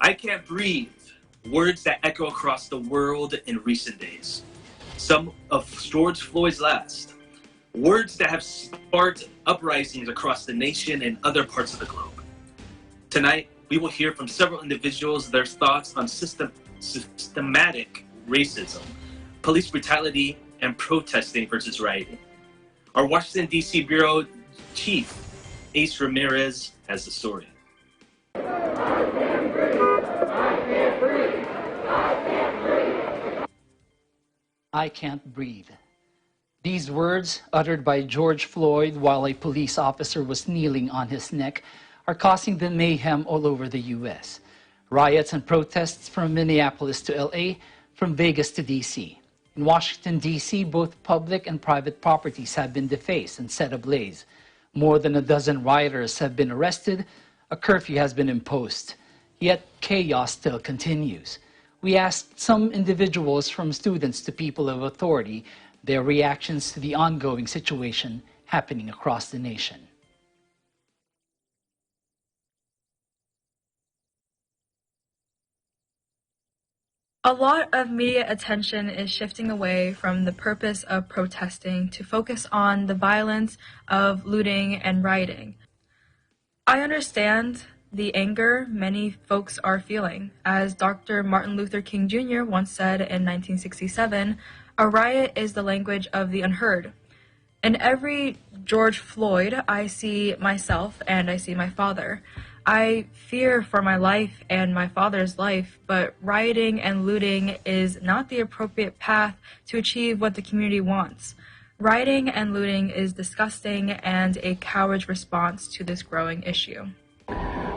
I can't breathe. Words that echo across the world in recent days. Some of George Floyd's last. Words that have sparked uprisings across the nation and other parts of the globe. Tonight, we will hear from several individuals their thoughts on systematic racism, police brutality, and protesting versus rioting. Our Washington, D.C. Bureau Chief, Ace Ramirez, has the story. I can't breathe. These words, uttered by George Floyd while a police officer was kneeling on his neck, are causing the mayhem all over the U.S. Riots and protests from Minneapolis to L.A., from Vegas to D.C. In Washington, D.C., both public and private properties have been defaced and set ablaze. More than a dozen rioters have been arrested. A curfew has been imposed. Yet chaos still continues. We asked some individuals, from students to people of authority, their reactions to the ongoing situation happening across the nation. A lot of media attention is shifting away from the purpose of protesting to focus on the violence of looting and rioting. I understand the anger many folks are feeling. As Dr. Martin Luther King Jr. once said in 1967, "A riot is the language of the unheard." In every George Floyd, I see myself and I see my father. I fear for my life and my father's life, but rioting and looting is not the appropriate path to achieve what the community wants. Rioting and looting is disgusting and a coward's response to this growing issue.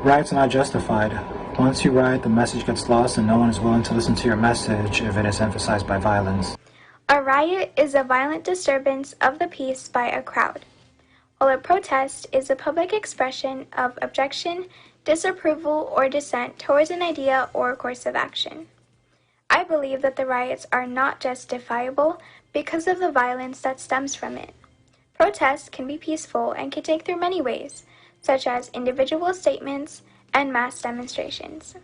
Riots are not justified. Once you riot, the message gets lost and no one is willing to listen to your message if it is emphasized by violence. A riot is a violent disturbance of the peace by a crowd, while a protest is a public expression of objection, disapproval, or dissent towards an idea or course of action. I believe that the riots are not justifiable because of the violence that stems from it. Protests can be peaceful and can take through many ways, such as individual statements and mass demonstrations.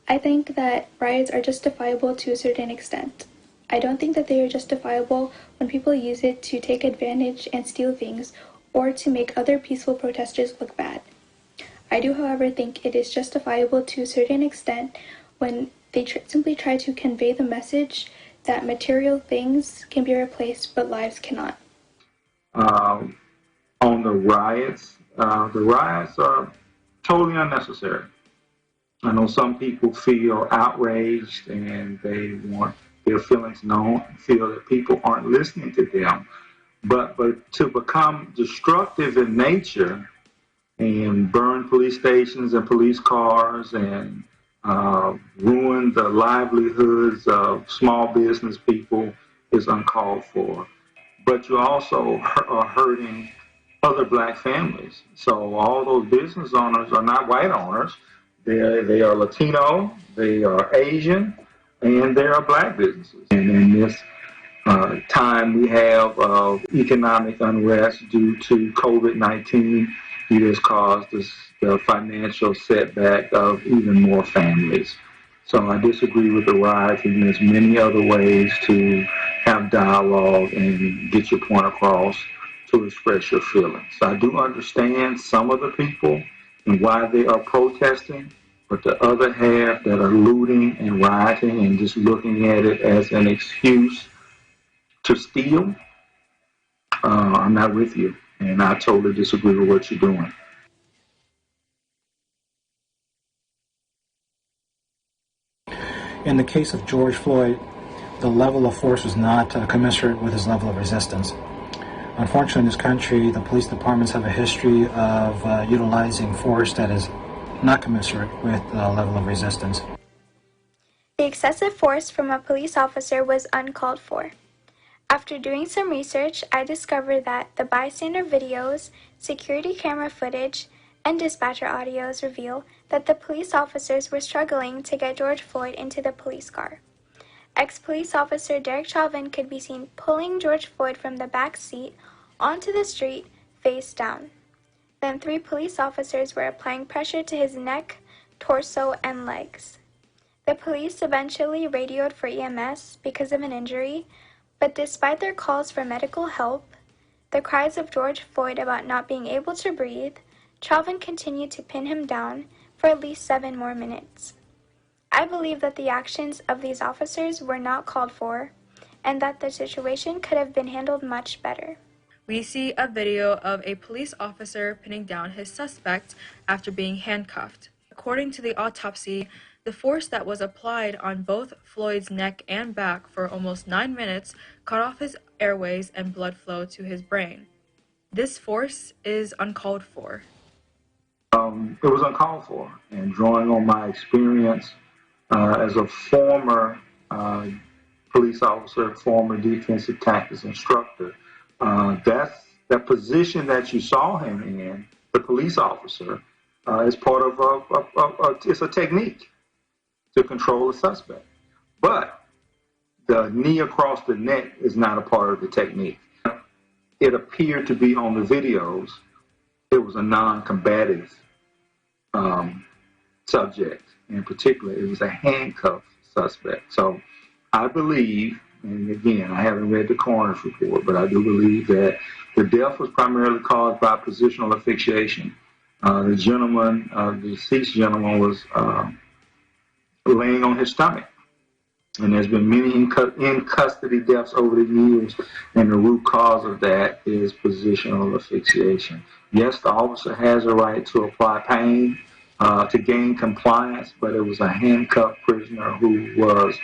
I think that riots are justifiable to a certain extent. I don't think that they are justifiable when people use it to take advantage and steal things or to make other peaceful protesters look bad. I do, however, think it is justifiable to a certain extent when they simply try to convey the message that material things can be replaced but lives cannot. On the riots are totally unnecessary. I know some people feel outraged and they want their feelings known, feel that people aren't listening to them. But to become destructive in nature and burn police stations and police cars and ruin the livelihoods of small business people is uncalled for. But you also are hurting other black families. So all those business owners are not white owners. They are Latino, they are Asian, and there are black businesses. And in this time we have of economic unrest due to COVID-19, it has caused the financial setback of even more families. So I disagree with the riots, and there's many other ways to have dialogue and get your point across to express your feelings. I do understand some of the people and why they are protesting, but the other half that are looting and rioting and just looking at it as an excuse to steal, I'm not with you. And I totally disagree with what you're doing. In the case of George Floyd, the level of force was not commensurate with his level of resistance. Unfortunately, in this country, the police departments have a history of utilizing force that is not commensurate with the level of resistance. The excessive force from a police officer was uncalled for. After doing some research, I discovered that the bystander videos, security camera footage, and dispatcher audios reveal that the police officers were struggling to get George Floyd into the police car. Ex-police officer Derek Chauvin could be seen pulling George Floyd from the back seat onto the street, face down. Then 3 police officers were applying pressure to his neck, torso, and legs. The police eventually radioed for EMS because of an injury, but despite their calls for medical help, the cries of George Floyd about not being able to breathe, Chauvin continued to pin him down for at least 7 more minutes. I believe that the actions of these officers were not called for, and that the situation could have been handled much better. We see a video of a police officer pinning down his suspect after being handcuffed. According to the autopsy, the force that was applied on both Floyd's neck and back for almost 9 minutes cut off his airways and blood flow to his brain. This force is uncalled for. It was uncalled for, and drawing on my experience as a former police officer, former defensive tactics instructor, that position that you saw him in, the police officer, is part of it's a technique to control a suspect. But the knee across the neck is not a part of the technique. It appeared to be on the videos. It was a non-combative subject. In particular, it was a handcuffed suspect. So I believe, and again, I haven't read the coroner's report, but I do believe that the death was primarily caused by positional asphyxiation. The gentleman, the deceased gentleman, was laying on his stomach. And there's been many in custody deaths over the years, and the root cause of that is positional asphyxiation. Yes, the officer has a right to apply pain to gain compliance, but it was a handcuffed prisoner who was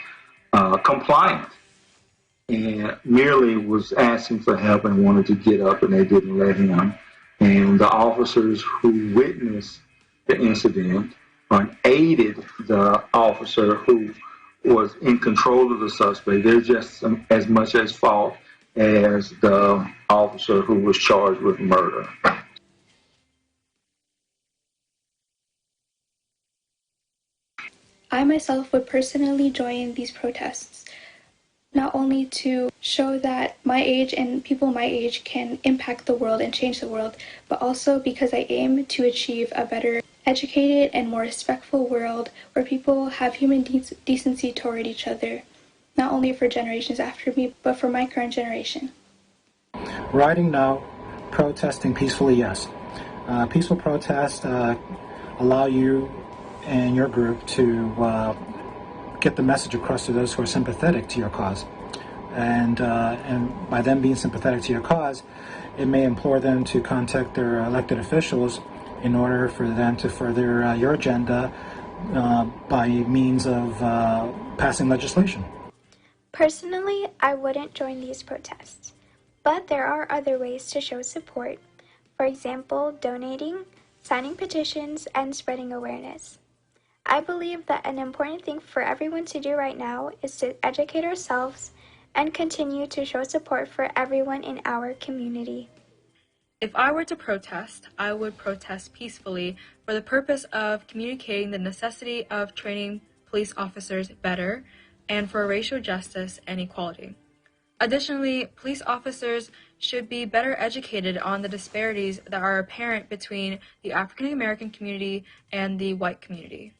compliant and merely was asking for help and wanted to get up, and they didn't let him. And the officers who witnessed the incident aided the officer who was in control of the suspect. They're just as much at fault as the officer who was charged with murder. I myself would personally join these protests, not only to show that my age and people my age can impact the world and change the world, but also because I aim to achieve a better educated and more respectful world where people have human decency toward each other, not only for generations after me, but for my current generation. Rioting, no. Protesting peacefully, yes. Peaceful protests allow you and your group to get the message across to those who are sympathetic to your cause. And by them being sympathetic to your cause, it may implore them to contact their elected officials in order for them to further your agenda by means of passing legislation. Personally, I wouldn't join these protests, but there are other ways to show support. For example, donating, signing petitions, and spreading awareness. I believe that an important thing for everyone to do right now is to educate ourselves and continue to show support for everyone in our community. If I were to protest, I would protest peacefully for the purpose of communicating the necessity of training police officers better and for racial justice and equality. Additionally, police officers should be better educated on the disparities that are apparent between the African American community and the white community.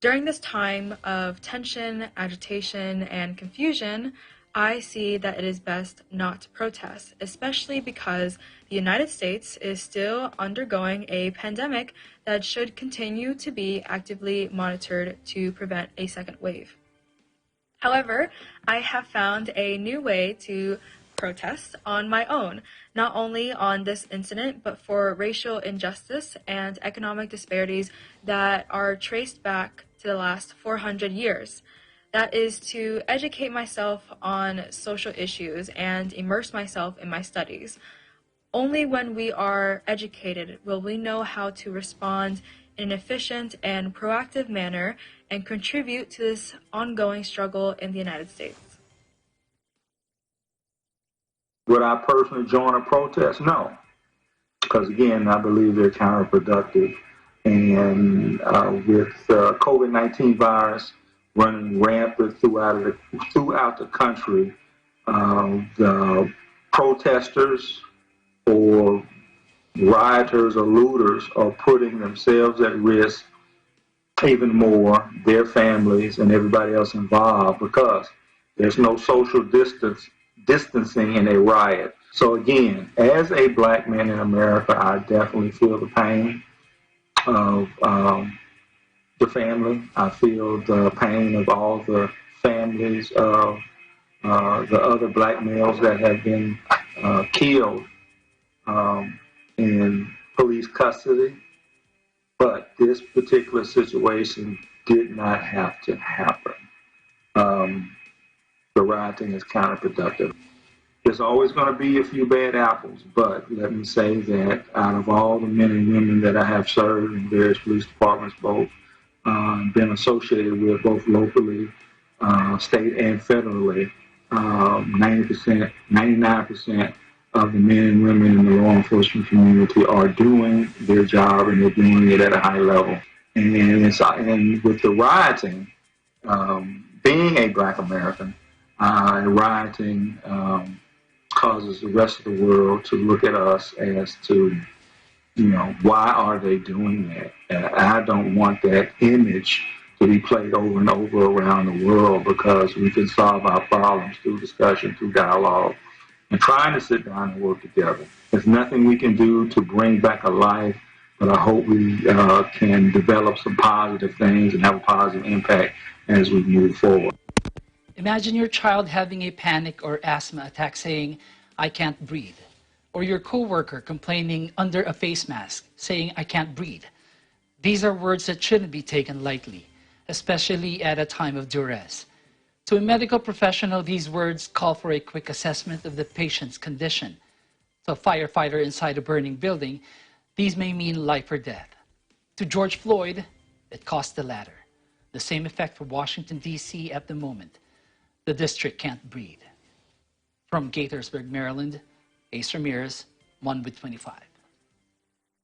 During this time of tension, agitation, and confusion, I see that it is best not to protest, especially because the United States is still undergoing a pandemic that should continue to be actively monitored to prevent a second wave. However, I have found a new way to protest on my own, not only on this incident, but for racial injustice and economic disparities that are traced back to the last 400 years. That is to educate myself on social issues and immerse myself in my studies. Only when we are educated will we know how to respond in an efficient and proactive manner and contribute to this ongoing struggle in the United States. Would I personally join a protest? No. Because again, I believe they're counterproductive. And with the COVID-19 virus running rampant throughout the country, the protesters or rioters or looters are putting themselves at risk even more their families and everybody else involved, because there's no social distancing in a riot. So again, as a black man in America, I definitely feel the pain of the family. I feel the pain of all the families of the other black males that have been killed in police custody. But this particular situation did not have to happen. The rioting is counterproductive. There's always going to be a few bad apples, but let me say that out of all the men and women that I have served in various police departments, both been associated with both locally, state and federally, 90%, 99% of the men and women in the law enforcement community are doing their job, and they're doing it at a high level. And with the rioting, being a black American, rioting causes the rest of the world to look at us as to, why are they doing that? And I don't want that image to be played over and over around the world, because we can solve our problems through discussion, through dialogue, and trying to sit down and work together. There's nothing we can do to bring back a life, but I hope we can develop some positive things and have a positive impact as we move forward. Imagine your child having a panic or asthma attack saying, "I can't breathe." Or your coworker complaining under a face mask, saying, "I can't breathe." These are words that shouldn't be taken lightly, especially at a time of duress. To a medical professional, these words call for a quick assessment of the patient's condition. To a firefighter inside a burning building, these may mean life or death. To George Floyd, it caused the latter. The same effect for Washington, D.C. at the moment. The district can't breathe. From Gaithersburg, Maryland, Ace Ramirez, 1 with 25.